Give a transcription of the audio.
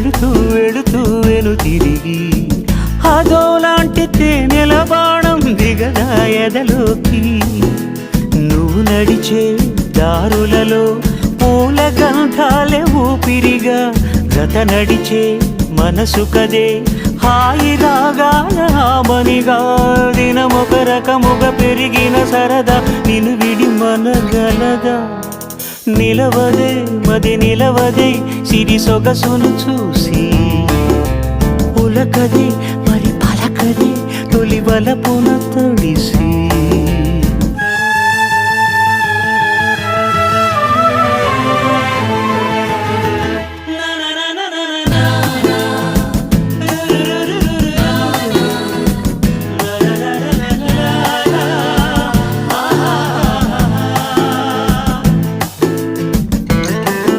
వెళుతూ వెళుతూ వెను తిరిగి అదోలాంటి తేనెల బాణం దిగదా ఎదలోకి నువ్వు నడిచే దారులలో పూల గంధాలే ఊపిరిగా గత నడిచే మనసు కదే హాయి రాగాల ఆమనిగా దినమొక రకముగా పెరిగిన సరదా నిన్ను విడి మనగలదా నిలవదే మది నిలవదే సిరి సొగసును చూసి పులకదే మరి పలకదే తొలి వలపున